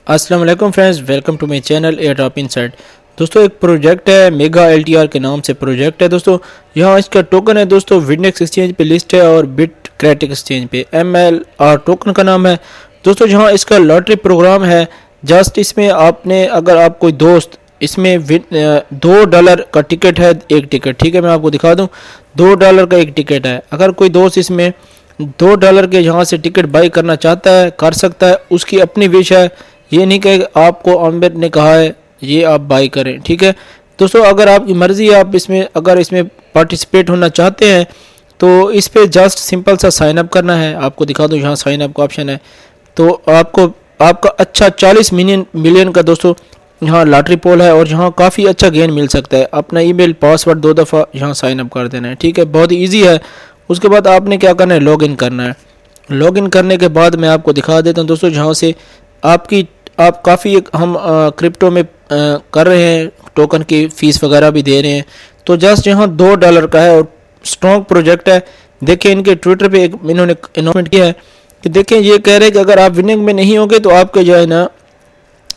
अस्सलाम वालेकुम friends, welcome to my channel Airdrop Inside. दोस्तों एक प्रोजेक्ट है MegaLtr के नाम से प्रोजेक्ट है दोस्तों। यहाँ इसका टोकन है दोस्तों विडनेक्स एक्सचेंज पे लिस्ट है और बिट क्रेटिक एक्सचेंज पे MLR टोकन का नाम है दोस्तों। जहाँ इसका लॉटरी प्रोग्राम है। जस्ट इसमें आपने अगर आप कोई दोस्त इसमें $2 का टिकट है, एक टिकट, ठीक है, मैं आपको दिखा दूँ। $2 का एक टिकट है। अगर कोई दोस्त इसमें $2 के यहाँ से टिकट बाई करना चाहता है कर सकता है, उसकी अपनी विश है। ये नहीं कि आपको आमिर ने कहा है ये आप बाई करें, ठीक है दोस्तों। अगर आपकी मर्ज़ी है, आप इसमें अगर इसमें पार्टिसिपेट होना चाहते हैं तो इस पर जस्ट सिंपल सा साइन अप करना है। आपको दिखा दूँ, यहाँ साइन अप का ऑप्शन है। तो आपका अच्छा 40 मिलियन का दोस्तों यहाँ लॉटरी पोल है और यहाँ काफ़ी अच्छा गेन मिल सकता है। अपना ईमेल पासवर्ड 2 दफ़ा यहाँ साइन अप कर देना है, ठीक है, बहुत ही ईजी है। उसके बाद आपने क्या करना है, लॉगिन करना है। लॉगिन करने के बाद मैं आपको दिखा देता हूँ दोस्तों, जहाँ से आप काफ़ी हम क्रिप्टो में कर रहे हैं, टोकन की फ़ीस वगैरह भी दे रहे हैं। तो जस्ट यहाँ $2 का है और स्ट्रॉन्ग प्रोजेक्ट है। देखिए इनके ट्विटर पे एक इन्होंने अनाउंसमेंट किया है कि देखें ये कह रहे हैं कि अगर आप विनिंग में नहीं होंगे तो आपके जो है ना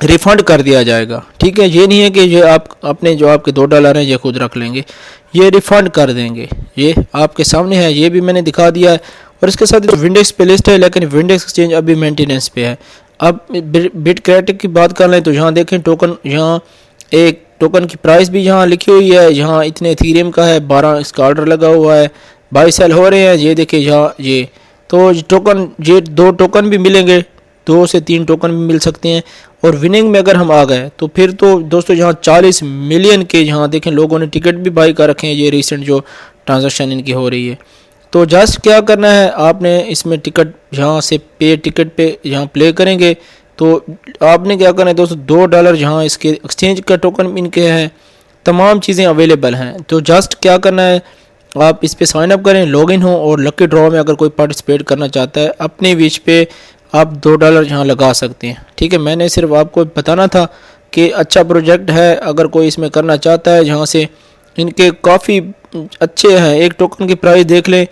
रिफ़ंड कर दिया जाएगा, ठीक है। ये नहीं है कि ये आप अपने जो आपके $2 हैं ये खुद रख लेंगे, ये रिफ़ंड कर देंगे। ये आपके सामने है, ये भी मैंने दिखा दिया है। और इसके साथ विंडेक्स पे लिस्ट है, लेकिन विंडेक्स एक्सचेंज अभी मेंटेनेंस पे है। अब बिट क्रेटिक की बात कर लें तो यहाँ देखें टोकन, यहाँ एक टोकन की प्राइस भी यहाँ लिखी हुई है। यहाँ इतने इथेरियम का है, 12 इसका ऑर्डर लगा हुआ है, बाई सेल हो रहे हैं। ये देखिए यहाँ ये तो टोकन, ये 2 टोकन भी मिलेंगे, 2 से 3 टोकन भी मिल सकते हैं। और विनिंग में अगर हम आ गए तो फिर तो दोस्तों यहाँ 40 मिलियन के यहाँ देखें लोगों ने टिकट भी बाई कर रखे हैं। ये रिसेंट जो ट्रांजैक्शन इनकी हो रही है। तो जस्ट क्या करना है, आपने इसमें टिकट यहाँ से पे टिकट पे यहाँ प्ले करेंगे तो आपने क्या करना है दोस्तों, $2 यहाँ इसके एक्सचेंज का टोकन इनके हैं, तमाम चीज़ें अवेलेबल हैं। तो जस्ट क्या करना है, आप इस पर साइन अप करें, लॉगिन हो और लकी ड्रॉ में अगर कोई पार्टिसिपेट करना चाहता है अपने विश पे आप $2 यहाँ लगा सकते हैं, ठीक है। मैंने सिर्फ आपको बताना था कि अच्छा प्रोजेक्ट है, अगर कोई इसमें करना चाहता है। यहाँ से इनके काफ़ी अच्छे हैं। एक टोकन की प्राइस देख लें,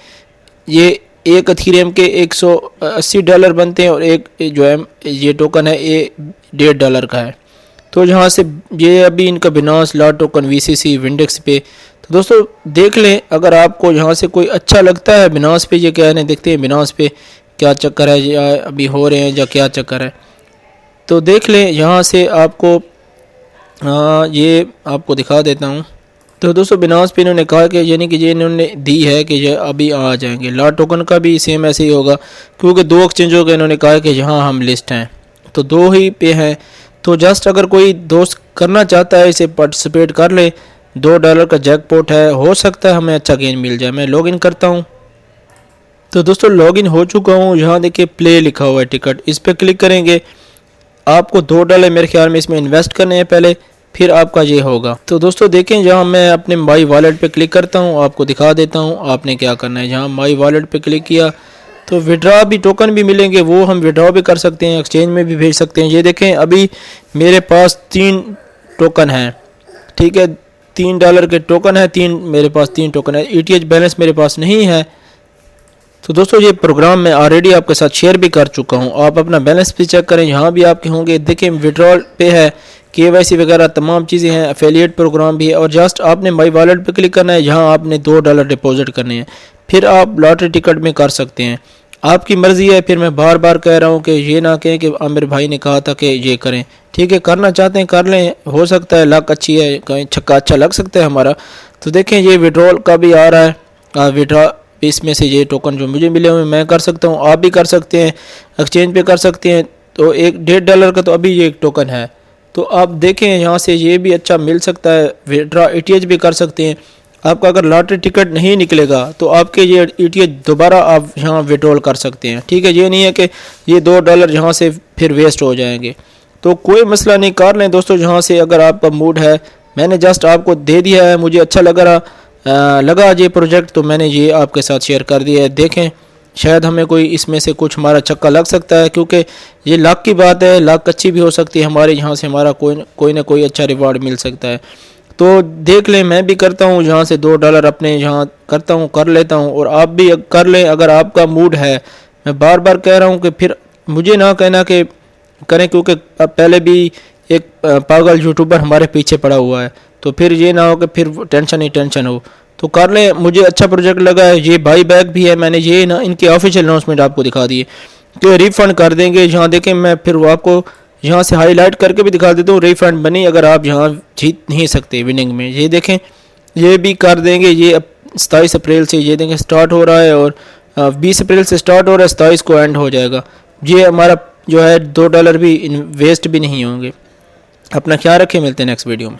ये एक इथेरियम के $180 बनते हैं और एक जो है ये टोकन है ये $1.5 का है। तो यहाँ से ये अभी इनका बिनास लॉट टोकन VCC विंडेक्स पे। तो दोस्तों देख लें, अगर आपको यहाँ से कोई अच्छा लगता है बिनास पे, ये क्या है देखते हैं बिनास पे क्या चक्कर है, या अभी हो रहे हैं या क्या चक्कर है। तो देख लें यहाँ से आपको ये आपको दिखा देता हूँ। तो दोस्तों बिनास पे इन्होंने कहा कि यानी कि ये इन्होंने दी है कि ये अभी आ जाएंगे। लॉट टोकन का भी सेम ऐसे ही होगा, क्योंकि 2 एक्सचेंजों के इन्होंने कहा कि यहाँ हम लिस्ट हैं, तो 2 ही पे हैं। तो जस्ट अगर कोई दोस्त करना चाहता है इसे पार्टिसिपेट कर ले, $2 का जैकपॉट है, हो सकता है हमें अच्छा गेन मिल जाए। मैं लॉगिन करता हूँ। तो दोस्तों लॉगिन हो चुका हूँ। यहाँ देखिए प्ले लिखा हुआ है टिकट, इस पर क्लिक करेंगे। आपको $2 मेरे ख्याल में इसमें इन्वेस्ट करने हैं पहले, फिर आपका ये होगा। तो दोस्तों देखें, जहाँ मैं अपने माई वॉलेट पे क्लिक करता हूँ, आपको दिखा देता हूँ आपने क्या करना है। जहाँ माई वॉलेट पे क्लिक किया तो विड्रॉ भी टोकन भी मिलेंगे, वो हम विड्रॉ भी कर सकते हैं, एक्सचेंज में भी भेज सकते हैं। ये देखें अभी मेरे पास 3 टोकन हैं, ठीक है, $3 के टोकन है, 3 मेरे पास 3 टोकन है। ETH बैलेंस मेरे पास नहीं है। तो दोस्तों ये प्रोग्राम मैं ऑलरेडी आपके साथ शेयर भी कर चुका हूँ, आप अपना बैलेंस भी चेक करें, यहाँ भी आपके होंगे। देखें विड्रॉल पे है, KYC वगैरह तमाम चीज़ें हैं, एफिलिएट प्रोग्राम भी है। और जस्ट आपने माई वॉलेट पे क्लिक करना है, यहाँ आपने $2 डिपॉजिट करने हैं, फिर आप लॉटरी टिकट में कर सकते हैं। आपकी मर्ज़ी है। फिर मैं बार बार कह रहा हूँ कि ये ना कहें कि आमिर भाई ने कहा था कि ये करें, ठीक है, करना चाहते हैं कर लें, हो सकता है लक अच्छी है, कहीं छक्का अच्छा लग सकता है हमारा। तो देखें ये विड्रॉल का भी आ रहा है, विड्रॉ इसमें से ये टोकन जो मुझे मिले हुए मैं कर सकता हूँ, आप भी कर सकते हैं, एक्सचेंज पे कर सकते हैं। तो एक $1.5 का तो अभी ये एक टोकन है। तो आप देखें यहाँ से ये भी अच्छा मिल सकता है, विड्रॉ ETH भी कर सकते हैं। आपका अगर लॉटरी टिकट नहीं निकलेगा तो आपके ये ETH दोबारा आप यहाँ विड्रॉल कर सकते हैं, ठीक है। ये नहीं है कि ये $2 यहाँ से फिर वेस्ट हो जाएंगे। तो कोई मसला नहीं, कर लें दोस्तों यहाँ से अगर आपका मूड है। मैंने जस्ट आपको दे दिया है, मुझे अच्छा लगा ये प्रोजेक्ट, तो मैंने ये आपके साथ शेयर कर दिया है। देखें शायद हमें कोई इसमें से कुछ हमारा छक्का लग सकता है, क्योंकि ये लक की बात है, लक अच्छी भी हो सकती है हमारे, यहाँ से हमारा कोई ना कोई अच्छा रिवार्ड मिल सकता है। तो देख लें, मैं भी करता हूँ यहाँ से $2 अपने यहाँ करता हूँ, कर लेता हूँ, और आप भी कर लें अगर आपका मूड है। मैं बार बार कह रहा हूँ कि फिर मुझे ना कहना कि करें, क्योंकि अब पहले भी एक पागल यूट्यूबर हमारे पीछे पड़ा हुआ है, तो फिर ये ना हो कि फिर टेंशन ही टेंशन हो। तो कर लें, मुझे अच्छा प्रोजेक्ट लगा है। ये बाई बैक भी है, मैंने ये ना इनकी ऑफिशियल अनाउंसमेंट आपको दिखा दी है कि रिफ़ंड कर देंगे। यहाँ देखें, मैं फिर वो आपको यहाँ से हाईलाइट करके भी दिखा देता हूँ, रिफ़ंड बनी अगर आप यहाँ जीत नहीं सकते विनिंग में। ये देखें, ये भी कर देंगे। ये अब 27 अप्रैल से ये देखें स्टार्ट हो रहा है, और 20 अप्रैल से स्टार्ट हो रहा है, 27 को एंड हो जाएगा। ये हमारा जो है $2 भी वेस्ट भी नहीं होंगे। अपना ख्याल रखें, मिलते हैं नेक्स्ट वीडियो में।